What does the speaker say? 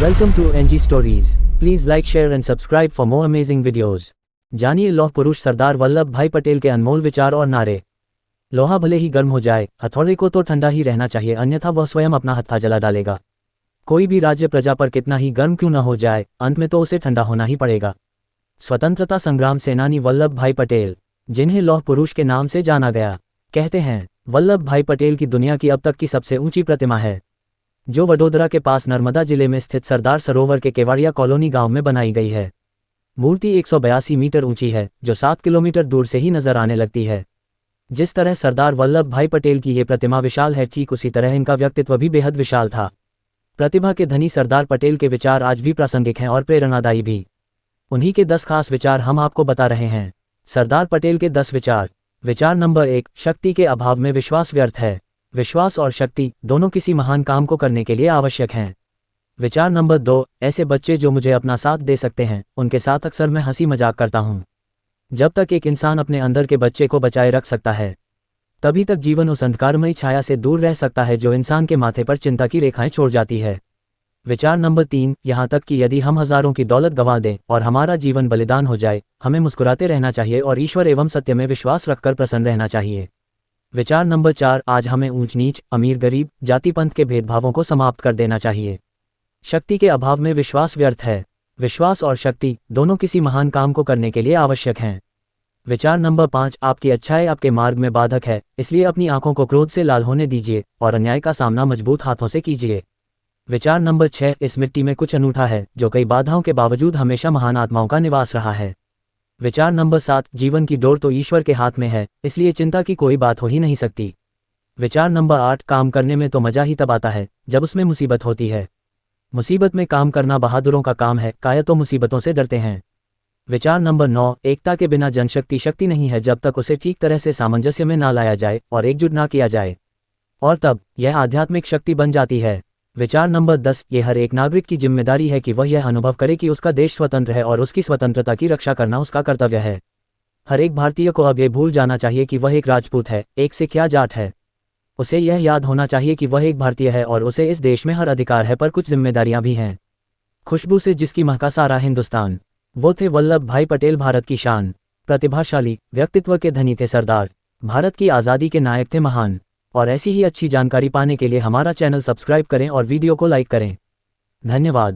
Welcome to NG Stories. Please like, share and subscribe for more amazing videos. जानिए लौह पुरुष सरदार वल्लभ भाई पटेल के अनमोल विचार और नारे। लोहा भले ही गर्म हो जाए, हथौड़े को तो ठंडा ही रहना चाहिए, अन्यथा वह स्वयं अपना हत्था जला डालेगा। कोई भी राज्य प्रजा पर कितना ही गर्म क्यों न हो जाए, अंत में तो उसे ठंडा होना ही पड़ेगा। स्वतंत्रता संग्राम सेनानी वल्लभ भाई पटेल, जिन्हें लौह पुरुष के नाम से जाना गया, कहते हैं वल्लभ भाई पटेल की दुनिया की अब तक की सबसे ऊंची प्रतिमा है, जो वडोदरा के पास नर्मदा जिले में स्थित सरदार सरोवर के केवाड़िया कॉलोनी गांव में बनाई गई है। मूर्ति 182 मीटर ऊंची है, जो 7 किलोमीटर दूर से ही नजर आने लगती है। जिस तरह सरदार वल्लभ भाई पटेल की ये प्रतिमा विशाल है, ठीक उसी तरह इनका व्यक्तित्व भी बेहद विशाल था। प्रतिभा के धनी सरदार पटेल के विचार आज भी प्रासंगिक हैं और प्रेरणादायी भी। उन्हीं के 10 खास विचार हम आपको बता रहे हैं। सरदार पटेल के 10 विचार। विचार नंबर 1, शक्ति के अभाव में विश्वास व्यर्थ है। विश्वास और शक्ति दोनों किसी महान काम को करने के लिए आवश्यक हैं। विचार नंबर 2, ऐसे बच्चे जो मुझे अपना साथ दे सकते हैं, उनके साथ अक्सर मैं हंसी मजाक करता हूँ। जब तक एक इंसान अपने अंदर के बच्चे को बचाए रख सकता है, तभी तक जीवन उस अंधकारमयी छाया से दूर रह सकता है जो इंसान के माथे पर चिंता की रेखाएं छोड़ जाती है। विचार नंबर 3, यहाँ तक कि यदि हम हजारों की दौलत गंवा दें और हमारा जीवन बलिदान हो जाए, हमें मुस्कुराते रहना चाहिए और ईश्वर एवं सत्य में विश्वास रखकर प्रसन्न रहना चाहिए। विचार नंबर 4, आज हमें ऊंच नीच, अमीर गरीब, जाति पंथ के भेदभावों को समाप्त कर देना चाहिए। शक्ति के अभाव में विश्वास व्यर्थ है। विश्वास और शक्ति दोनों किसी महान काम को करने के लिए आवश्यक हैं। विचार नंबर 5, आपकी अच्छाई आपके मार्ग में बाधक है, इसलिए अपनी आंखों को क्रोध से लाल होने दीजिए और अन्याय का सामना मजबूत हाथों से कीजिए। विचार नंबर 6, इस मिट्टी में कुछ अनूठा है, जो कई बाधाओं के बावजूद हमेशा महान आत्माओं का निवास रहा है। विचार नंबर 7, जीवन की डोर तो ईश्वर के हाथ में है, इसलिए चिंता की कोई बात हो ही नहीं सकती। विचार नंबर 8, काम करने में तो मजा ही तब आता है जब उसमें मुसीबत होती है। मुसीबत में काम करना बहादुरों का काम है, कायर तो मुसीबतों से डरते हैं। विचार नंबर 9, एकता के बिना जनशक्ति शक्ति नहीं है जब तक उसे ठीक तरह से सामंजस्य में ना लाया जाए और एकजुट ना किया जाए, और तब यह आध्यात्मिक शक्ति बन जाती है। विचार नंबर 10, ये हर एक नागरिक की जिम्मेदारी है कि वह यह अनुभव करे कि उसका देश स्वतंत्र है और उसकी स्वतंत्रता की रक्षा करना उसका कर्तव्य है। हर एक भारतीय को अब यह भूल जाना चाहिए कि वह एक राजपूत है, एक सिख या जाट है। उसे यह याद होना चाहिए कि वह एक भारतीय है और उसे इस देश में हर अधिकार है, पर कुछ जिम्मेदारियां भी हैं। खुशबू से जिसकी महका सारा हिंदुस्तान, वो थे वल्लभ भाई पटेल, भारत की शान। प्रतिभाशाली, व्यक्तित्व के धनी थे सरदार, भारत की आज़ादी के नायक थे महान। और ऐसी ही अच्छी जानकारी पाने के लिए हमारा चैनल सब्सक्राइब करें और वीडियो को लाइक करें। धन्यवाद।